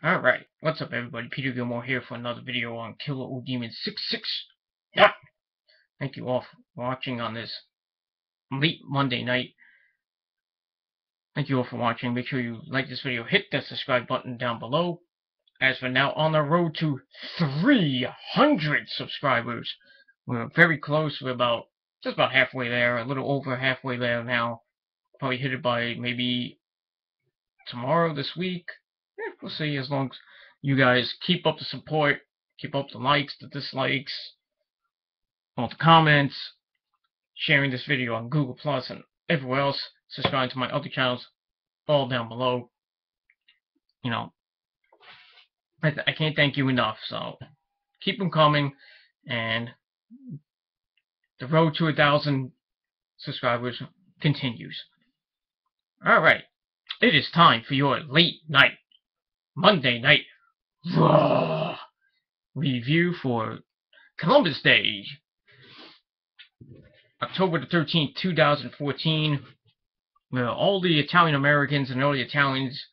Alright, what's up everybody? Peter Gilmore here for another video on Killer O Demon 66. Yeah. Thank you all for watching on this late Monday night. Thank you all for watching. Make sure you like this video, hit that subscribe button down below. As for now, on the road to 300 subscribers. We're very close. We're just about halfway there, a little over halfway there now. Probably hit it by maybe tomorrow, this week. We'll see, as long as you guys keep up the support, keep up the likes, the dislikes, all the comments, sharing this video on Google Plus and everywhere else, subscribing to my other channels, all down below. You know, I can't thank you enough, so keep them coming, and the road to 1,000 subscribers continues. Alright, it is time for your late night, Monday night Raw review for Columbus Day, October the 13th, 2014, where all the Italian Americans and all the Italians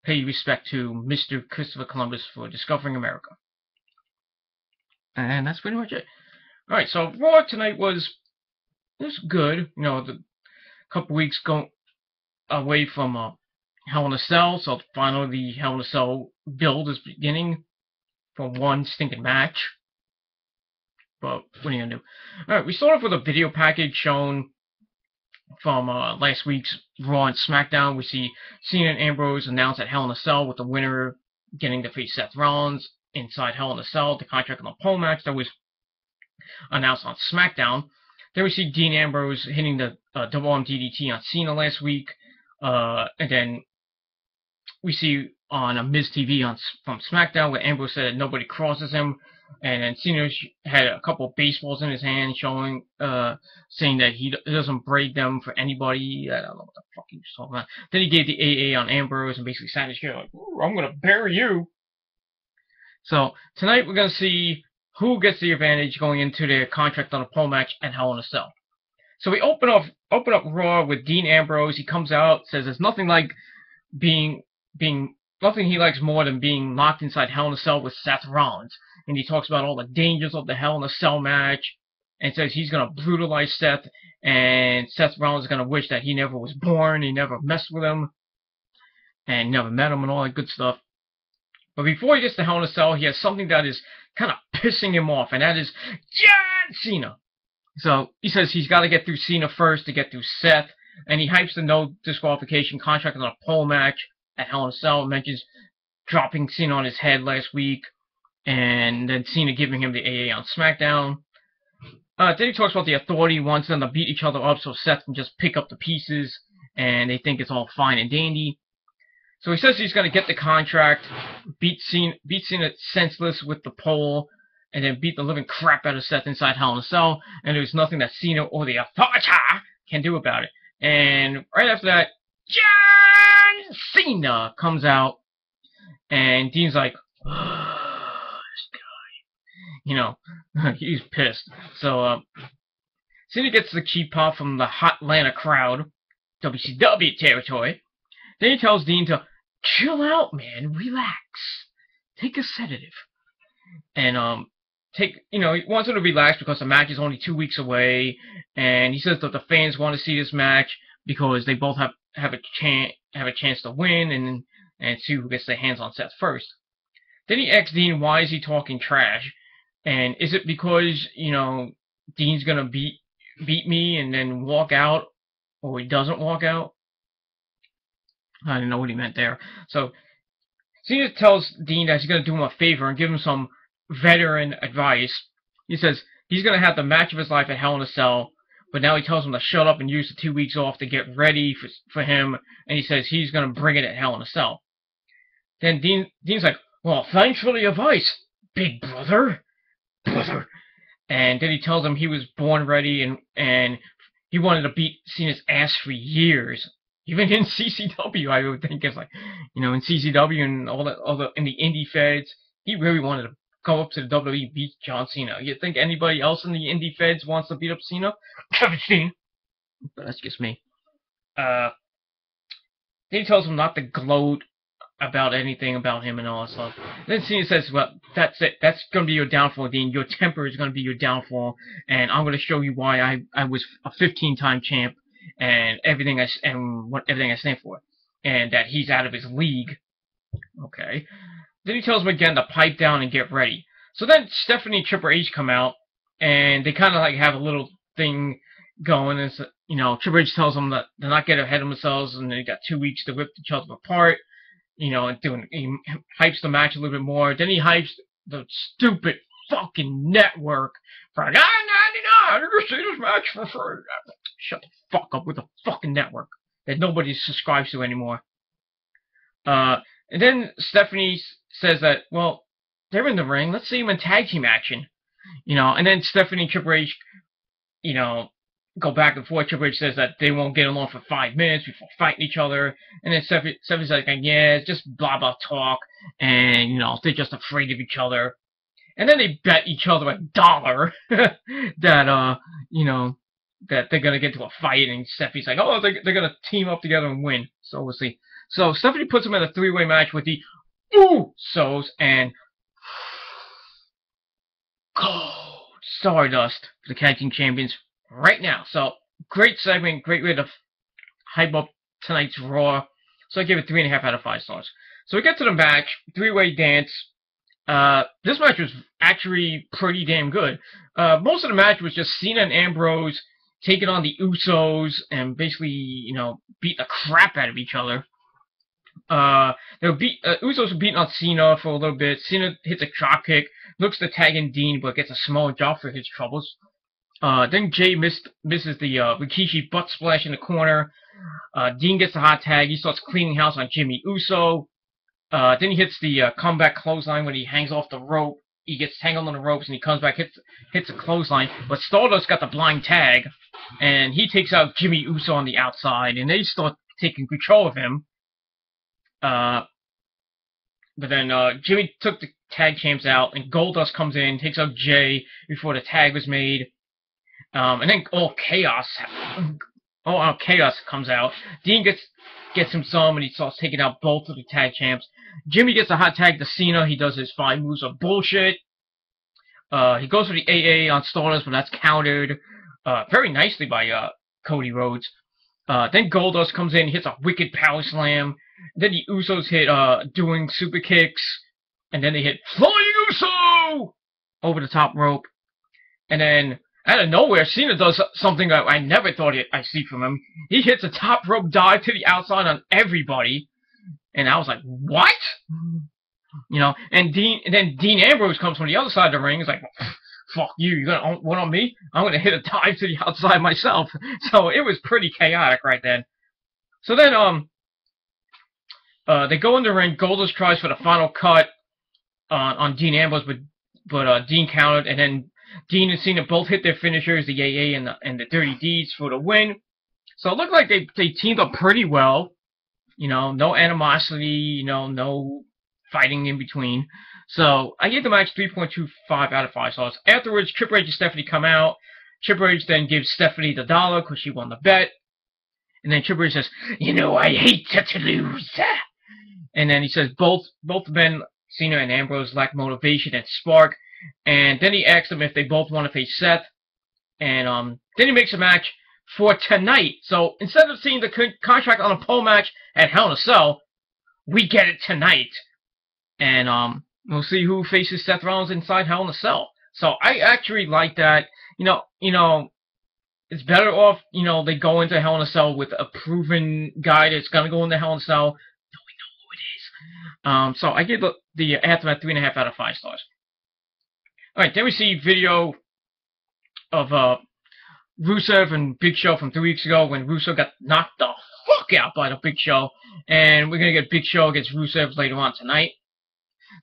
pay respect to Mr. Christopher Columbus for discovering America. And that's pretty much it. Alright, so Raw tonight was good. You know, the couple weeks away from Hell in a Cell, so finally the Hell in a Cell build is beginning for one stinking match. But what are you gonna do? Alright, we start off with a video package shown from last week's Raw and SmackDown. We see Cena and Ambrose announced at Hell in a Cell, with the winner getting to face Seth Rollins inside Hell in a Cell, the contract on the pole match that was announced on SmackDown. Then we see Dean Ambrose hitting the double arm DDT on Cena last week, and then we see on a Miz TV from SmackDown where Ambrose said nobody crosses him, and then Cena had a couple of baseballs in his hand, showing, saying that he doesn't break them for anybody. I don't know what the fuck he was talking about. Then he gave the AA on Ambrose and basically sat in his chair like, I'm gonna bury you. So tonight we're gonna see who gets the advantage going into their contract on a pole match at Hell in a Cell. So we open up Raw with Dean Ambrose. He comes out, says there's nothing like nothing he likes more than being locked inside Hell in a Cell with Seth Rollins. And he talks about all the dangers of the Hell in a Cell match, and says he's gonna brutalize Seth, and Seth Rollins is gonna wish that he never was born, he never messed with him, and never met him, and all that good stuff. But before he gets to Hell in a Cell, he has something that is kind of pissing him off, and that is John Cena. So he says he's got to get through Cena first to get through Seth, and he hypes the no disqualification contract on a pole match at Hell in a Cell, mentions dropping Cena on his head last week, and then Cena giving him the AA on SmackDown. Then he talks about the Authority wants them to beat each other up so Seth can just pick up the pieces, and they think it's all fine and dandy. So he says he's going to get the contract, beat Cena senseless with the pole, and then beat the living crap out of Seth inside Hell in a Cell, and there's nothing that Cena or the Authority can do about it. And right after that, John Cena comes out, and Dean's like, this guy. You know, he's pissed. So, Cena gets the cheap pop from the Hot Atlanta crowd, WCW territory. Then he tells Dean to chill out, man, relax, take a sedative, and he wants him to relax because the match is only 2 weeks away, and he says that the fans want to see this match because they both have a chance to win and see who gets their hands on Seth first. Then he asks Dean why is he talking trash, and is it because Dean's gonna beat me and then walk out, or he doesn't walk out? I didn't know what he meant there. So Cena tells Dean that he's going to do him a favor and give him some veteran advice. He says he's going to have the match of his life at Hell in a Cell, but now he tells him to shut up and use the 2 weeks off to get ready for him, and he says he's going to bring it at Hell in a Cell. Then Dean's like, well, thanks for the advice, big brother. And then he tells him he was born ready, and he wanted to beat Cena's ass for years. Even in CCW, I would think it's like, in CCW and all that, in the indie feds, he really wanted to go up to the WWE, beat John Cena. You think anybody else in the indie feds wants to beat up Cena? Kevin Steen. But that's just me. Then he tells him not to gloat about anything about him and all that stuff. Then Cena says, well, that's it. That's going to be your downfall, Dean. Your temper is going to be your downfall, and I'm going to show you why I was a 15-time champ and everything I stand for, and that he's out of his league. Okay. Then he tells him again to pipe down and get ready. So then Stephanie and Triple H come out, and they kind of like have a little thing going. And you know, Triple H tells them that they're not getting ahead of themselves, and they got 2 weeks to rip each other apart. You know, and he hypes the match a little bit more. Then he hypes the stupid fucking network for $9.99. You can see this match for free. Shut the fuck up with the fucking network that nobody subscribes to anymore. And then Stephanie says that, well, they're in the ring. Let's see them in tag team action. You know, and then Stephanie and Triple H, you know, go back and forth. Triple H says that they won't get along for 5 minutes before fighting each other. And then Stephanie's like, yeah, it's just blah, blah talk. And, you know, they're just afraid of each other. And then they bet each other $1 that, you know, that they're going to get to a fight. And Stephanie's like, oh, they're going to team up together and win. So we'll see. So Stephanie puts them in a 3-way match with the Usos and Gold Stardust for the tag team champions right now. So great segment, great way to hype up tonight's Raw. So I give it 3.5 out of 5 stars. So we get to the match, 3-way dance. This match was actually pretty damn good. Most of the match was just Cena and Ambrose taking on the Usos and basically, you know, beat the crap out of each other. Usos were beating on Cena for a little bit. Cena hits a drop kick, looks to tag in Dean, but gets a small job for his troubles. Then Jay misses the Rikishi butt splash in the corner. Dean gets the hot tag. He starts cleaning house on Jimmy Uso. Then he hits the comeback clothesline when he hangs off the rope. He gets tangled on the ropes and he comes back, hits a clothesline. But Stardust got the blind tag, and he takes out Jimmy Uso on the outside, and they start taking control of him. But then Jimmy took the tag champs out, and Goldust comes in, takes out Jay before the tag was made. And then all chaos comes out. Dean gets him some, and he starts taking out both of the tag champs. Jimmy gets a hot tag to Cena. He does his 5 moves of bullshit. He goes for the AA on Stardust, but that's countered very nicely by Cody Rhodes. Then Goldust comes in, hits a wicked power slam. Then the Usos hit doing super kicks, and then they hit Flying Uso over the top rope. And then out of nowhere, Cena does something that I never thought I'd see from him. He hits a top rope dive to the outside on everybody, and I was like, what? You know, and then Dean Ambrose comes from the other side of the ring. He's like, fuck you, you're gonna one on me? I'm gonna hit a dive to the outside myself. So it was pretty chaotic right then. So then they go in the ring. Goldust tries for the final cut on Dean Ambrose, but Dean countered, and then Dean and Cena both hit their finishers, the AA and the Dirty Deeds, for the win. So it looked like they teamed up pretty well. You know, no animosity, you know, no fighting in between. So I gave the match 3.25 out of 5 stars. Afterwards, Triple H and Stephanie come out. Triple H then gives Stephanie the $1 because she won the bet. And then Triple H says, you know, I hate to lose. And then he says both men, Cena and Ambrose, lack motivation and spark. And then he asks them if they both want to face Seth. And then he makes a match for tonight. So instead of seeing the contract on a pole match at Hell in a Cell, we get it tonight. And we'll see who faces Seth Rollins inside Hell in a Cell. So I actually like that. You know, it's better off, you know, they go into Hell in a Cell with a proven guy that's going to go into Hell in a Cell. We know who it is. So I give the Aftermath 3.5 out of 5 stars. Alright, then we see video of Rusev and Big Show from 3 weeks ago when Rusev got knocked the fuck out by the Big Show. And we're going to get Big Show against Rusev later on tonight.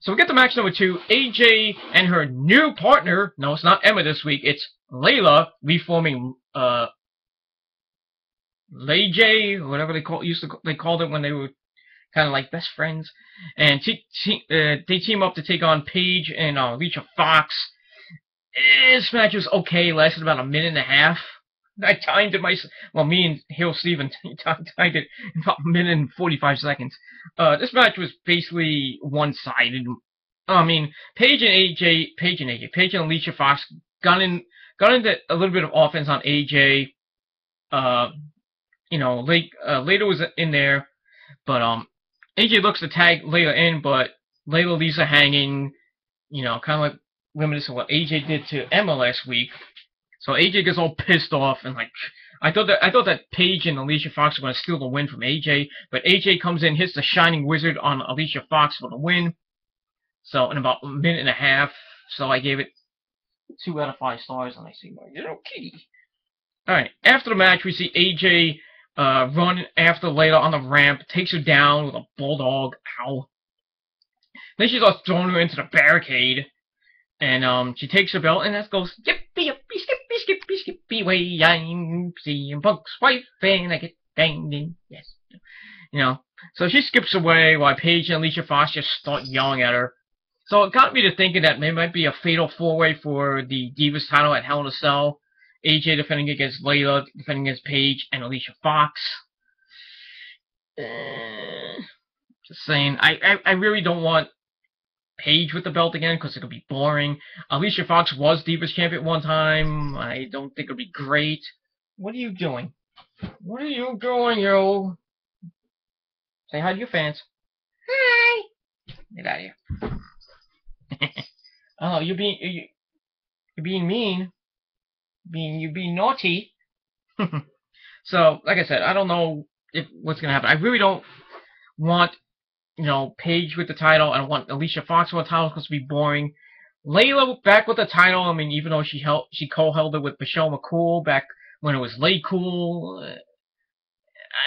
So we get to match number 2. AJ and her new partner. No, it's not Emma this week. It's Layla reforming Lay or whatever they called it when they were kind of like best friends. And they team up to take on Paige and Alicia Fox. This match was okay. Lasted about a minute and a half. I timed it myself. Well, me and Hill Steven timed it in about a minute and 45 seconds. This match was basically one-sided. I mean, Paige and Alicia Fox got into a little bit of offense on AJ. Layla was in there, but AJ looks to tag Layla in, but Layla leaves her hanging. Kind of like reminiscent of what AJ did to Emma last week. So AJ gets all pissed off and like, I thought that Paige and Alicia Fox were going to steal the win from AJ, but AJ comes in, hits the Shining Wizard on Alicia Fox for the win. So in about a minute and a half, so I gave it 2 out of 5 stars, and I see my little kitty. All right, after the match, we see AJ run after Layla on the ramp, takes her down with a bulldog. Ow. Then she starts throwing her into the barricade. And she takes her belt and that goes skippy, skippy, way I'm CM Punk's wife and I get banged in. Yes. So she skips away while Paige and Alicia Fox just start yelling at her. So it got me to thinking that it might be a fatal 4-way for the Divas title at Hell in a Cell. AJ defending against Layla, defending against Paige and Alicia Fox. Just saying, I really don't want Paige with the belt again because it could be boring. Alicia Fox was Divas champion one time. I don't think it would be great. What are you doing? What are you doing, yo? Say hi to your fans. Hi. Get out of here. Oh, you're being mean. You're being naughty. So, like I said, I don't know what's gonna happen. I really don't want Paige with the title. I don't want Alicia Fox with the title because it'd be boring. Layla back with the title. I mean, even though she co-held it with Michelle McCool back when it was Lay Cool.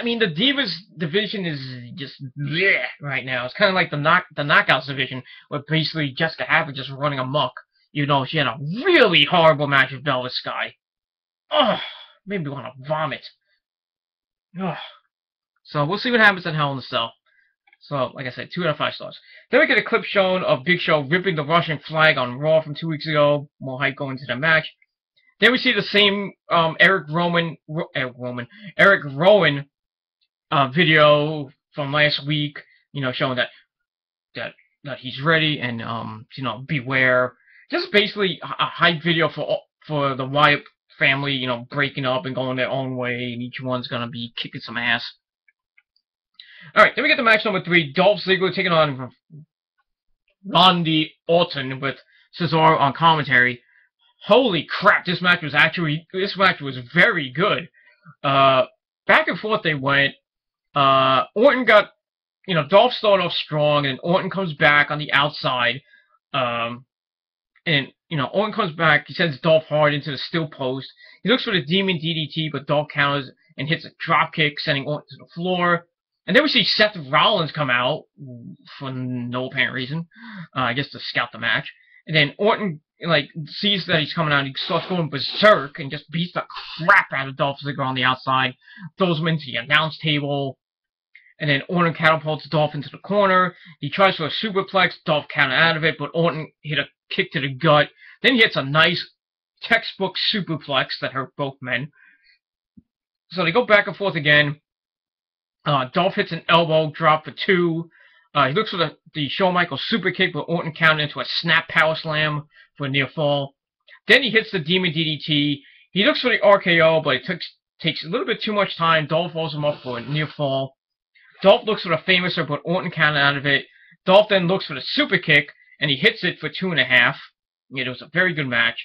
I mean, the Divas division is just bleh right now. It's kind of like the Knockouts division, where basically Jessica Harper just running amok. Even though she had a really horrible match with Velvet Sky. Ugh, made me want to vomit. Ugh. So we'll see what happens at Hell in a Cell. So, like I said, 2 out of 5 stars. Then we get a clip shown of Big Show ripping the Russian flag on Raw from 2 weeks ago. More hype going into the match. Then we see the same Eric Rowan video from last week. Showing that he's ready and beware. Just basically a hype video for the Wyatt family. Breaking up and going their own way, and each one's gonna be kicking some ass. Alright, then we get to match number 3, Dolph Ziggler taking on Randy Orton with Cesaro on commentary. Holy crap, this match was very good. Back and forth they went. Orton got, Dolph started off strong, and Orton comes back on the outside. Orton comes back, he sends Dolph hard into the steel post. He looks for the Demon DDT, but Dolph counters and hits a dropkick, sending Orton to the floor. And then we see Seth Rollins come out for no apparent reason, I guess to scout the match. And then Orton sees that he's coming out, and he starts going berserk and just beats the crap out of Dolph Ziggler on the outside, throws him into the announce table. And then Orton catapults Dolph into the corner. He tries for a superplex, Dolph countered out of it, but Orton hit a kick to the gut. Then he hits a nice textbook superplex that hurt both men. So they go back and forth again. Dolph hits an elbow drop for 2. He looks for the Shawn Michaels super kick, but Orton countered into a snap power slam for a near fall. Then he hits the Demon DDT. He looks for the RKO, but it takes a little bit too much time. Dolph rolls him up for a near fall. Dolph looks for the Famouser, but Orton countered out of it. Dolph then looks for the super kick, and he hits it for 2.5. It was a very good match.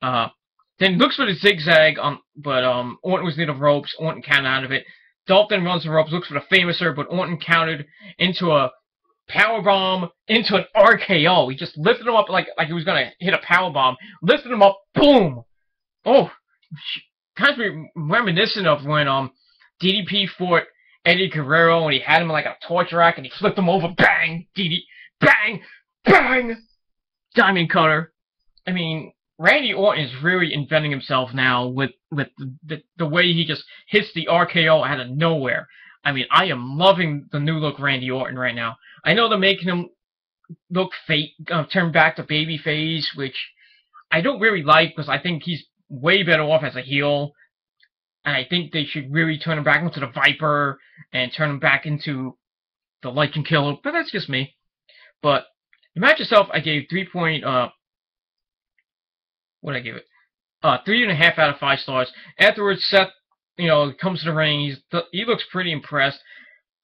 Then looks for the zigzag, but Orton was near the ropes. Orton countered out of it. Dolph then runs the ropes, looks for the Famouser, but Orton countered into a powerbomb, into an RKO. He just lifted him up like he was going to hit a powerbomb. Lifted him up, boom! Oh, kind of reminiscent of when DDP fought Eddie Guerrero, and he had him like a torch rack, and he flipped him over, bang! Bang! Bang! Diamond cutter. I mean, Randy Orton is really inventing himself now with the way he just hits the RKO out of nowhere. I mean, I am loving the new look Randy Orton right now. I know they're making him look turn back to babyface, which I don't really like because I think he's way better off as a heel. and I think they should really turn him back into the Viper and turn him back into the Lycan Killer. But that's just me. But the match itself, I gave 3 point. What did I give it? 3.5 out of 5 stars. Afterwards, Seth, comes to the ring. He looks pretty impressed.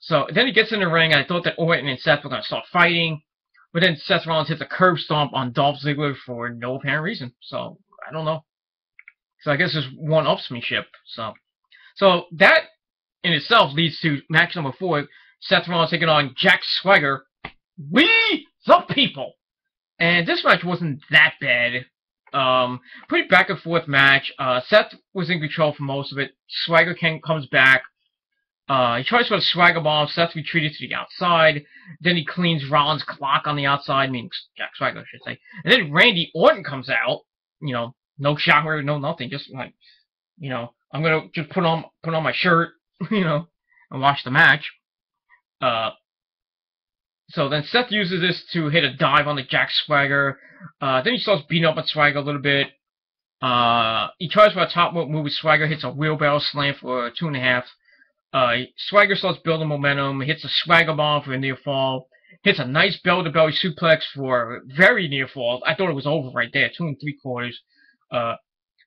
So then he gets in the ring, and I thought that Orton and Seth were going to start fighting. But then Seth Rollins hits a curb stomp on Dolph Ziggler for no apparent reason. So, I don't know. So I guess there's one-upsmanship. So that in itself leads to match number 4. Seth Rollins taking on Jack Swagger. We the people! And this match wasn't that bad. Pretty back and forth match. Seth was in control for most of it. Swagger comes back. He tries for a Swagger bomb. Seth retreated to the outside. Then he cleans Rollins' clock on the outside. I mean, Jack Swagger, I should say. And then Randy Orton comes out. No shower, no nothing. Just like, I'm gonna just put on my shirt, and watch the match. So then Seth uses this to hit a dive on the Jack Swagger. Then he starts beating up on Swagger a little bit. He tries for a top rope move with Swagger, hits a wheelbarrow slam for 2.5. Swagger starts building momentum, hits a Swagger bomb for a near fall, hits a nice belly-to-belly suplex for a very near fall. I thought it was over right there, 2 3/4.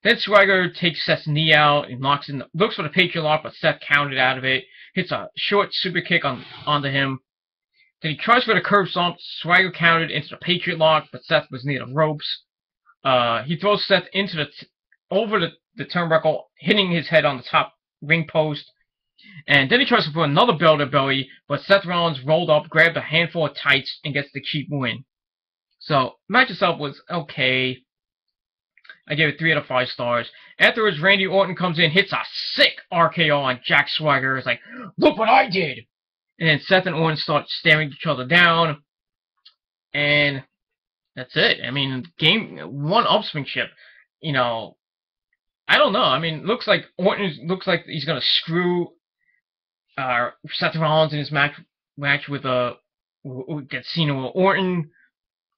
Then Swagger takes Seth's knee out and looks for the Patriot Lock, but Seth counted out of it. Hits a short super kick onto him. Then he tries for the curb stomp. Swagger countered into the Patriot Lock, but Seth was near the ropes. He throws Seth over the turnbuckle, hitting his head on the top ring post. And then he tries to put another belly, but Seth Rollins rolled up, grabbed a handful of tights, and gets the cheap win. So, the match itself was okay. I gave it 3 out of 5 stars. Afterwards, Randy Orton comes in, hits a sick RKO on Jack Swagger. It's like, look what I did! And then Seth and Orton start staring each other down. And that's it. I mean, game one-upsmanship. I don't know. I mean, looks like he's gonna screw Seth Rollins in his match with Cena or Orton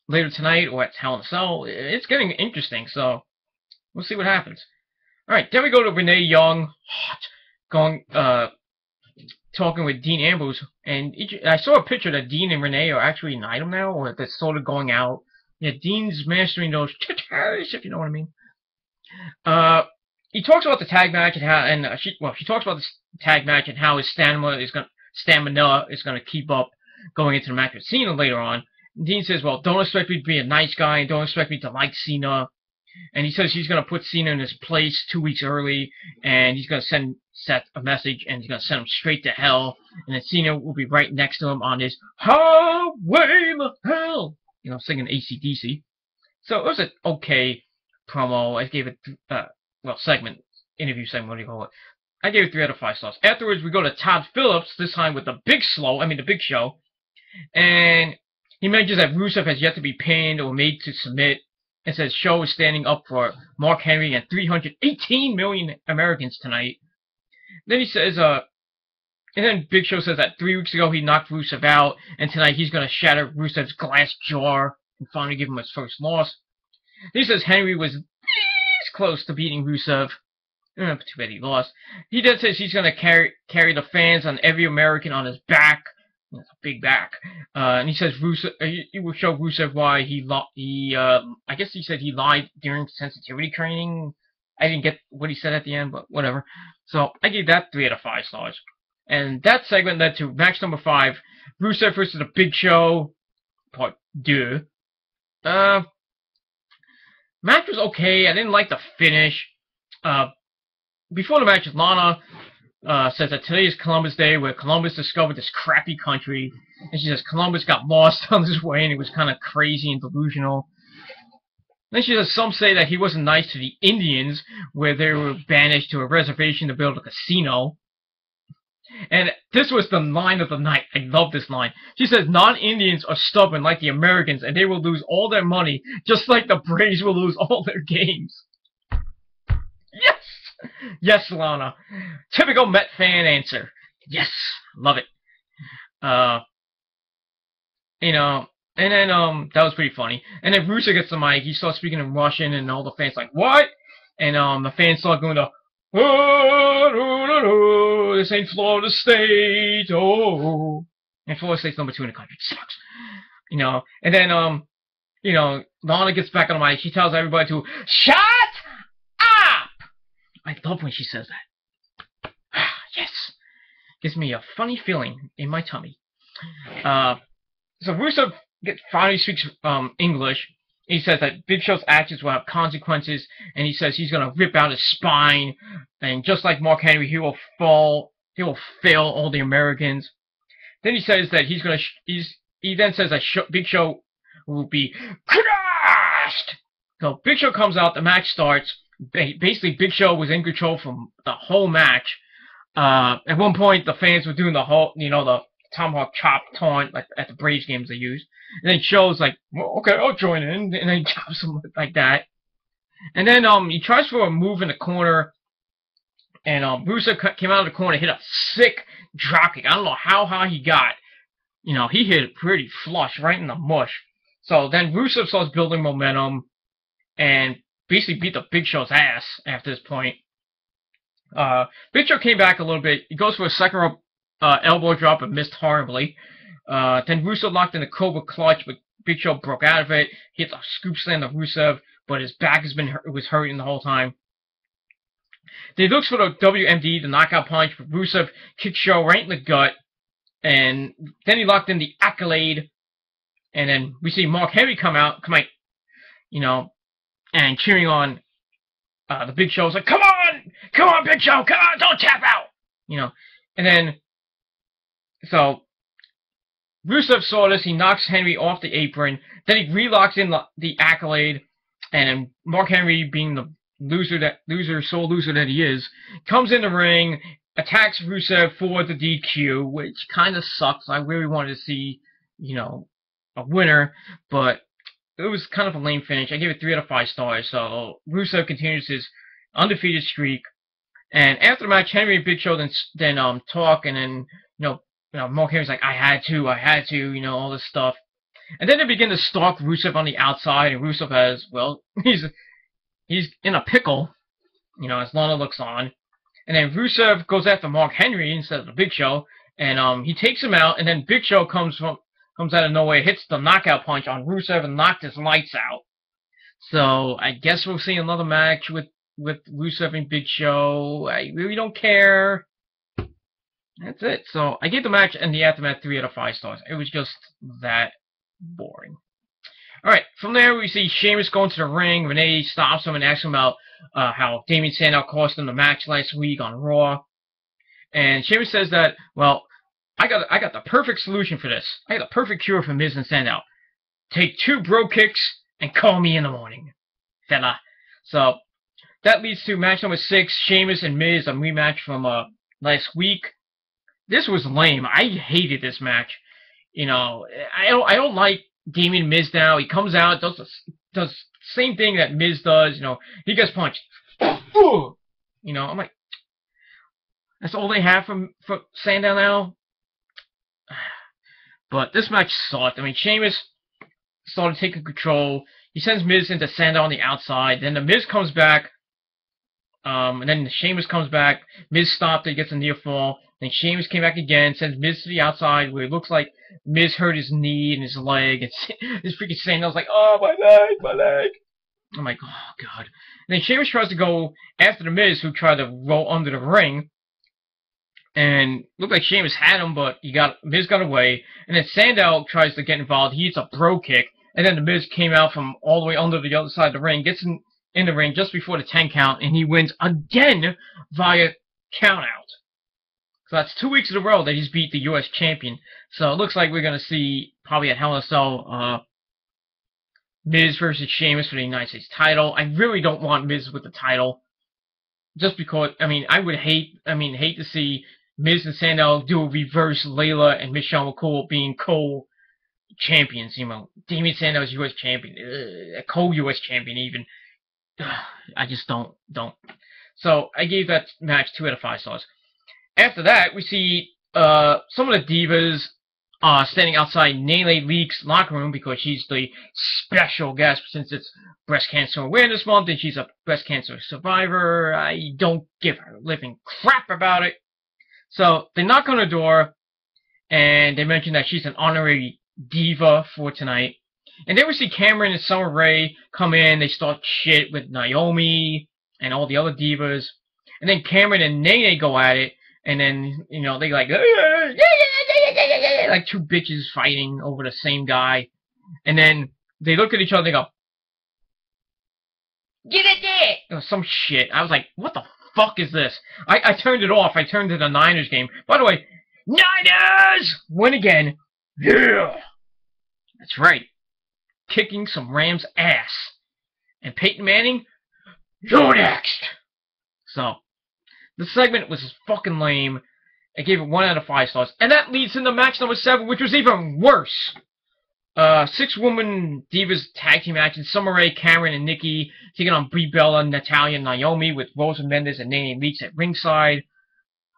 later tonight, or at Hell in a Cell. It's getting interesting, so we'll see what happens. Alright, then we go to Renee Young talking with Dean Ambrose, and I saw a picture that Dean and Renee are actually an item now, or they're sort of going out. Yeah, Dean's mastering those tattoos, if you know what I mean. He talks about the tag match and she talks about the tag match and how his stamina is gonna keep up going into the match with Cena later on. And Dean says, well, don't expect me to be a nice guy and don't expect me to like Cena. And he says he's gonna put Cena in his place 2 weeks early, and he's gonna send Seth a message, and he's gonna send him straight to hell, and then Cena will be right next to him on his highway to hell, singing AC/DC. So it was an okay promo. I gave it interview segment, what do you call it? I gave it 3 out of 5 stars. Afterwards, we go to Todd Phillips, this time with the Big Show, and he mentions that Rusev has yet to be pinned or made to submit, and says Show is standing up for Mark Henry and 318 million Americans tonight. Then he says, and then Big Show says that 3 weeks ago he knocked Rusev out, and tonight he's going to shatter Rusev's glass jar and finally give him his first loss. Then he says Henry was close to beating Rusev. Too bad he lost. He then says he's going to carry the fans on every American on his back. It's a big back. And he says Rusev, he will show Rusev why I guess he said he lied during sensitivity training. I didn't get what he said at the end, but whatever. So I gave that 3 out of 5 stars. And that segment led to match number 5, Rusev versus the Big Show, part 2. Match was okay. I didn't like the finish. Before the match, Lana says that today is Columbus Day, where Columbus discovered this crappy country. And she says Columbus got lost on his way, and it was kind of crazy and delusional. Then she says some say that he wasn't nice to the Indians, where they were banished to a reservation to build a casino. And this was the line of the night. I love this line. She says non-Indians are stubborn like the Americans, and they will lose all their money, just like the Braves will lose all their games. Yes! Yes, Lana. Typical Met fan answer. Yes! Love it. And then, that was pretty funny. And then Rusev gets the mic, he starts speaking in Russian, and all the fans like, what? And, the fans start going to, Oh, no, no, no, this ain't Florida State. Oh, and Florida State's number 2 in the country. It sucks. And then Lana gets back on the mic. She tells everybody to shut up. I love when she says that. Yes, gives me a funny feeling in my tummy. So Rusev finally speaks English. He says that Big Show's actions will have consequences, and he says he's gonna rip out his spine, and just like Mark Henry, he will fail all the Americans. Then he says that he then says that Big Show will be crushed. So Big Show comes out, the match starts. Basically, Big Show was in control from the whole match. At one point, the fans were doing the whole, the Tomahawk chop taunt like at the Braves games they used. And then Show's like, well, okay, I'll join in, and then he chops him like that. And then he tries for a move in the corner, and Rusev came out of the corner, hit a sick dropkick. I don't know how high he got. He hit it pretty flush right in the mush. So then Rusev starts building momentum, and basically beat the Big Show's ass after this point. Big Show came back a little bit. He goes for a second rope elbow drop and missed horribly. Then Rusev locked in the Cobra Clutch, but Big Show broke out of it. He hit a scoop slam to Rusev, but his back was hurting the whole time. Then he looks for the WMD, the knockout punch, but Rusev kicks Show right in the gut. And then he locked in the Accolade. And then we see Mark Henry come out, and cheering on the Big Show's like, come on, Big Show, come on, don't tap out, And then, so Rusev saw this. He knocks Henry off the apron. Then he relocks in the Accolade, and Mark Henry, being the sole loser that he is, comes in the ring, attacks Rusev for the DQ, which kind of sucks. I really wanted to see, a winner, but it was kind of a lame finish. I gave it 3 out of 5 stars. So Rusev continues his undefeated streak, and after the match, Henry and Big Show then talk, and then Mark Henry's like, I had to, all this stuff. And then they begin to stalk Rusev on the outside, and Rusev has, he's in a pickle, as Lana looks on. And then Rusev goes after Mark Henry instead of the Big Show, and he takes him out, and then Big Show comes out of nowhere, hits the knockout punch on Rusev and knocked his lights out. So I guess we'll see another match with Rusev and Big Show. I really don't care. That's it. So I gave the match and the aftermath 3 out of 5 stars. It was just that boring. Alright, from there we see Sheamus going to the ring. Renee stops him and asks him about how Damien Sandow cost him the match last week on Raw. And Sheamus says that, well, I got the perfect solution for this. I got the perfect cure for Miz and Sandow. Take 2 bro kicks and call me in the morning, fella. So that leads to match number 6, Sheamus and Miz, a rematch from last week. This was lame. I hated this match. I don't like Damien Miz now. He comes out, does the same thing that Miz does. He gets punched. I'm like, that's all they have from Sandow now. But this match sucked. I mean, Sheamus started taking control. He sends Miz into Sandow on the outside. Then the Miz comes back. And then Sheamus comes back. Miz stopped it, gets a near fall. Then Sheamus came back again, sends Miz to the outside, where it looks like Miz hurt his knee and his leg. And this freaking Sandow's like, oh, my leg. I'm like, oh, God. And then Sheamus tries to go after the Miz, who tried to roll under the ring. And looked like Sheamus had him, but Miz got away. And then Sandow tries to get involved. He hits a bro kick. And then the Miz came out from all the way under the other side of the ring, gets in the ring just before the 10 count, and he wins again via countout. So that's 2 weeks in a row that he's beat the U.S. champion. So it looks like we're going to see, probably at Hell in a Cell, Miz versus Sheamus for the United States title. I really don't want Miz with the title. Just because, I would hate to see Miz and Sandow do a reverse Layla and Michelle McCool being co-champions. Damien Sandow is U.S. champion, a co-U.S. champion even. I just don't. So I gave that match 2 out of 5 stars. After that, we see some of the Divas standing outside Nene Leak's locker room because she's the special guest since it's Breast Cancer Awareness Month and she's a breast cancer survivor. I don't give a living crap about it. So they knock on her door and they mention that she's an honorary diva for tonight. And then we see Cameron and Summer Rae come in. They start shit with Naomi and all the other divas. And then Cameron and Nene go at it. And then, you know, they like two bitches fighting over the same guy. And then they look at each other and they go, "Get it there!" Or some shit. I was like, what the fuck is this? I turned it off. I turned to the Niners game. By the way, Niners win again. Yeah! That's right. Kicking some Rams ass. And Peyton Manning, you're next! So, the segment was fucking lame. I gave it 1 out of 5 stars. And that leads into match number 7, which was even worse. 6-woman Divas tag team match. Summer Rae, Cameron, and Nikki taking on Brie Bella, Natalya, and Naomi with Rosa Mendes and Nene Leakes at ringside.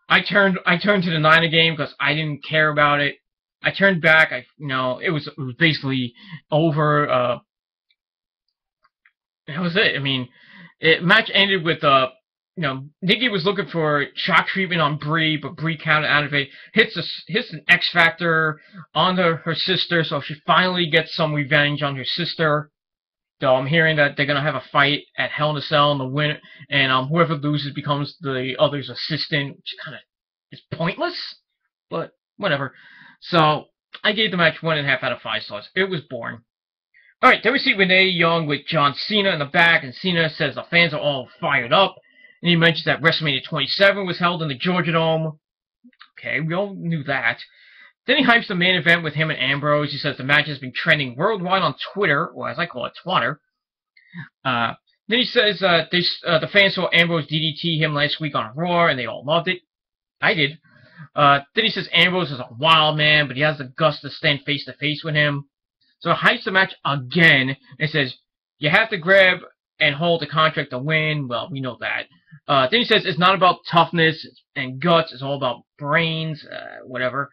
I turned to the Niner game because I didn't care about it. I turned back. It was basically over. That was it. I mean, match ended with Nikki was looking for shock treatment on Brie, but Brie counted out of it. Hits an X Factor onto her sister, so she finally gets some revenge on her sister. So I'm hearing that they're gonna have a fight at Hell in a Cell, and the winner, and whoever loses becomes the other's assistant, which kind of is pointless, but whatever. So I gave the match 1.5 out of 5 stars. It was boring. All right, then we see Renee Young with John Cena in the back, and Cena says the fans are all fired up. And he mentions that WrestleMania 27 was held in the Georgia Dome. Okay, we all knew that. Then he hypes the main event with him and Ambrose. He says the match has been trending worldwide on Twitter, or as I call it, Twatter. Then he says the fans saw Ambrose DDT him last week on Raw, and they all loved it. I did. Then he says Ambrose is a wild man, but he has the guts to stand face-to-face with him. So he hypes the match again, and says, you have to grab and hold the contract to win. Well, we know that. Then he says it's not about toughness and guts, it's all about brains, whatever.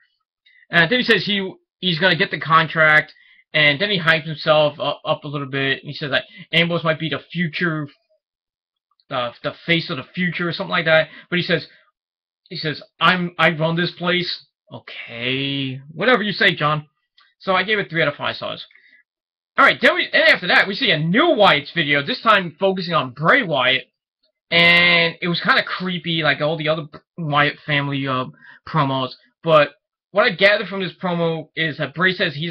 Then he says he's going to get the contract, and then he hypes himself up a little bit. And he says that Ambrose might be the future, the face of the future or something like that. But he says I run this place. Okay, whatever you say, John. So I gave it 3 out of 5 stars. Alright, and after that, we see a new Wyatt's video, this time focusing on Bray Wyatt. And it was kind of creepy, like all the other Wyatt family promos. But what I gathered from this promo is that Bray says he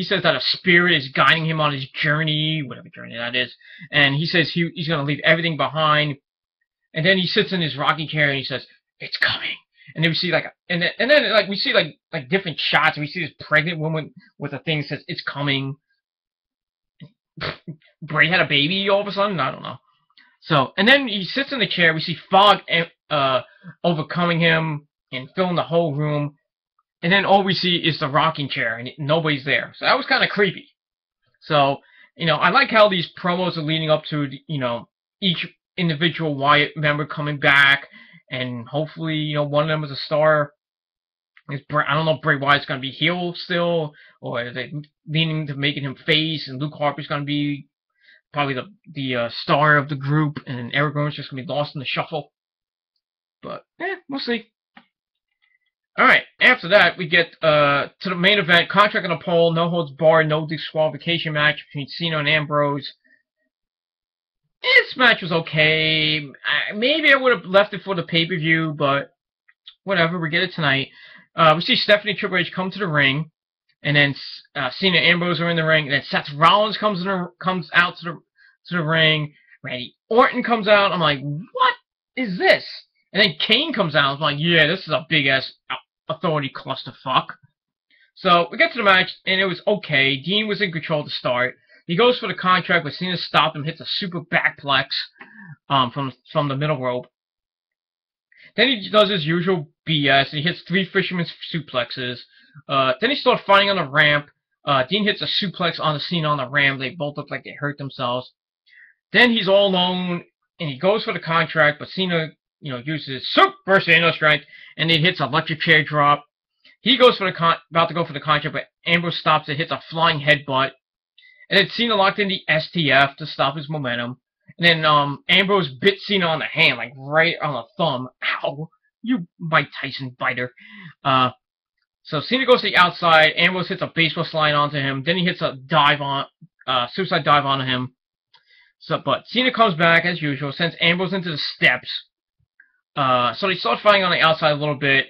says that a spirit is guiding him on his journey, whatever journey that is. And he says he's going to leave everything behind. And then he sits in his rocking chair and he says, "It's coming." And then we see and then we see like different shots. We see this pregnant woman with a thing that says, "It's coming." Bray had a baby all of a sudden? I don't know. So, and then he sits in the chair. We see fog overcoming him and filling the whole room. And then all we see is the rocking chair, and nobody's there. So that was kind of creepy. So, I like how these promos are leading up to, each individual Wyatt member coming back. And hopefully, one of them is a star. I don't know if Bray Wyatt's going to be heel still, or are they leaning to making him face, and Luke Harper's going to be probably the star of the group, and Eric Rowan's just going to be lost in the shuffle. But, we'll see. Alright, after that, we get to the main event, contract on a pole, no holds barred, no disqualification match between Cena and Ambrose. This match was okay. Maybe I would have left it for the pay-per-view, but whatever, we get it tonight. We see Stephanie Triple H come to the ring, and then Cena and Ambrose are in the ring, and then Seth Rollins comes out to the ring. Randy Orton comes out. I'm like, what is this? And then Kane comes out. I'm like, yeah, this is a big-ass authority clusterfuck. So we get to the match, and it was okay. Dean was in control to start. He goes for the contract, but Cena stopped him, hits a super backplex from the middle rope. Then he does his usual BS, and he hits 3 fisherman's suplexes. Then he starts fighting on the ramp. Dean hits a suplex on the Cena on the ramp. They both look like they hurt themselves. Then he's all alone, and he goes for the contract, but Cena, uses super Cena strength, and he hits a electric chair drop. He goes for the about to go for the contract, but Ambrose stops it, hits a flying headbutt. And then Cena locked in the STF to stop his momentum. And then Ambrose bit Cena on the hand, like right on the thumb. Ow! You Mike Tyson biter. So Cena goes to the outside. Ambrose hits a baseball slide onto him. Then he hits a suicide dive onto him. But Cena comes back as usual, sends Ambrose into the steps. So they start fighting on the outside a little bit.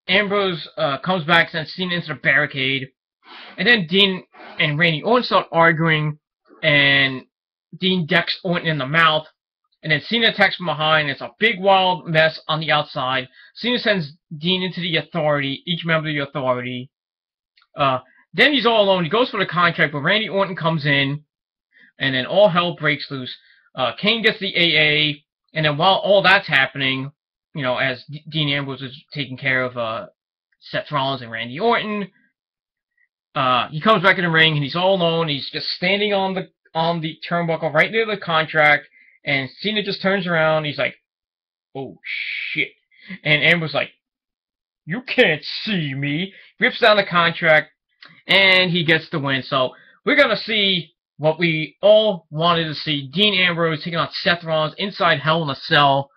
Ambrose comes back, sends Cena into the barricade. And then Dean and Randy Orton start arguing, and Dean decks Orton in the mouth. And then Cena attacks from behind. It's a big wild mess on the outside. Cena sends Dean into the Authority, each member of the Authority. Then he's all alone. He goes for the contract, but Randy Orton comes in, and then all hell breaks loose. Kane gets the AA, and then while all that's happening, you know, as Dean Ambrose is taking care of Seth Rollins and Randy Orton, he comes back in the ring, and he's all alone. He's just standing on the turnbuckle right near the contract, and Cena just turns around. He's like, "Oh shit!" And Ambrose like, "You can't see me." Rips down the contract, and he gets the win. So we're gonna see what we all wanted to see: Dean Ambrose taking on Seth Rollins inside Hell in a Cell.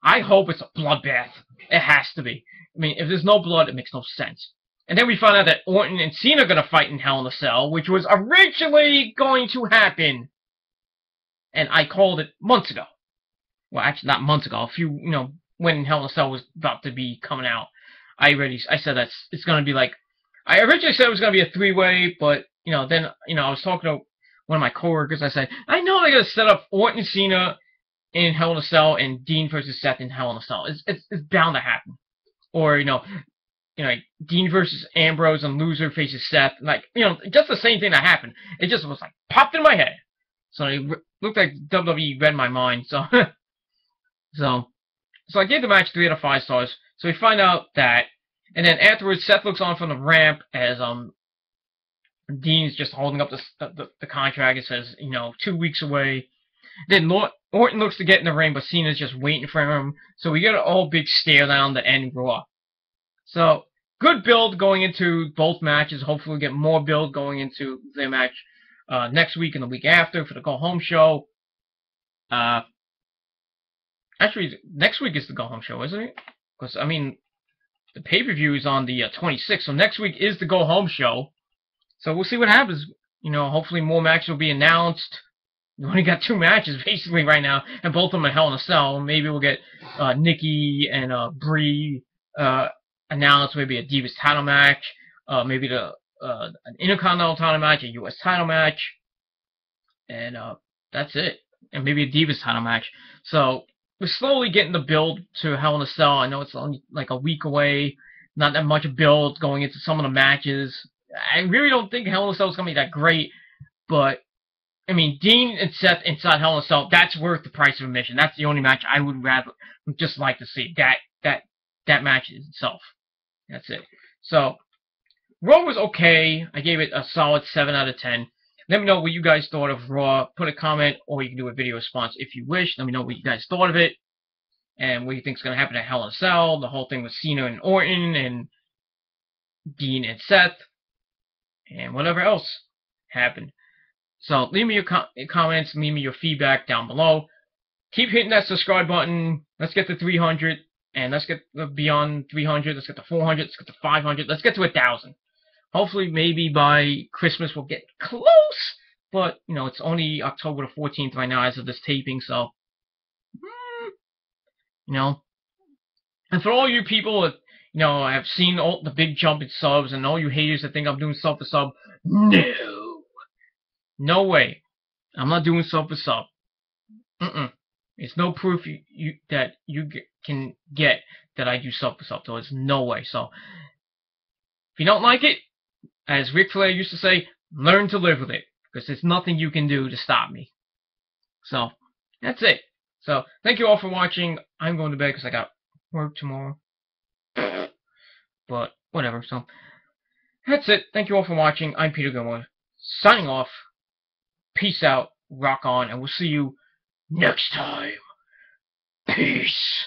I hope it's a bloodbath. It has to be. I mean, if there's no blood, it makes no sense. And then we find out that Orton and Cena are going to fight in Hell in a Cell, which was originally going to happen. And I called it months ago. Well, actually, not months ago. When Hell in a Cell was about to be coming out, I said that it's going to be like, I originally said it was going to be a three-way, but, then, I was talking to one of my coworkers. I said, I know they're going to set up Orton and Cena in Hell in a Cell and Dean versus Seth in Hell in a Cell. It's bound to happen. Or, Dean versus Ambrose and loser faces Seth. Just the same thing that happened. It just was like popped in my head. So it looked like WWE read my mind. So I gave the match 3 out of 5 stars. So we find out that, and then afterwards Seth looks on from the ramp as Dean's just holding up the contract. It says 2 weeks away. Then Orton looks to get in the ring, but Cena's just waiting for him. So we get a whole big stare down the end Raw. So, good build going into both matches. Hopefully we'll get more build going into their match next week and the week after for the Go Home show. Actually, next week is the Go Home show, isn't it? Because, the pay-per-view is on the 26th, so next week is the Go Home show. So we'll see what happens. Hopefully more matches will be announced. We only got 2 matches, basically, right now, and both of them are Hell in a Cell. Maybe we'll get Nikki and Brie announced, maybe a Divas title match, maybe an Intercontinental title match, a US title match, and that's it. And maybe a Divas title match. So we're slowly getting the build to Hell in a Cell. I know it's only like a week away, not that much build going into some of the matches. I really don't think Hell in a Cell is going to be that great, but Dean and Seth inside Hell in a Cell, that's worth the price of admission. That's the only match I would rather just like to see. That match itself. That's it. So, Raw was okay. I gave it a solid 7 out of 10. Let me know what you guys thought of Raw. Put a comment, or you can do a video response if you wish. Let me know what you guys thought of it, and what you think is going to happen at Hell in a Cell. The whole thing with Cena and Orton, and Dean and Seth, and whatever else happened. So, leave me your comments, leave me your feedback down below. Keep hitting that subscribe button. Let's get to 300. And let's get beyond 300, let's get to 400, let's get to 500, let's get to 1,000. Hopefully, maybe by Christmas we'll get close. But, it's only October the 14th right now as of this taping, so... And for all you people that, have seen all the big jump in subs, and all you haters that think I'm doing sub for sub, no! No way. I'm not doing sub for sub. It's no proof that you can get that I do sub for sub, so there's no way. So, if you don't like it, as Ric Flair used to say, learn to live with it, because there's nothing you can do to stop me. So, that's it. So, thank you all for watching. I'm going to bed because I got work tomorrow. But, whatever, so, that's it. Thank you all for watching. I'm Peter Gilmore, signing off. Peace out, rock on, and we'll see you next time. Peace.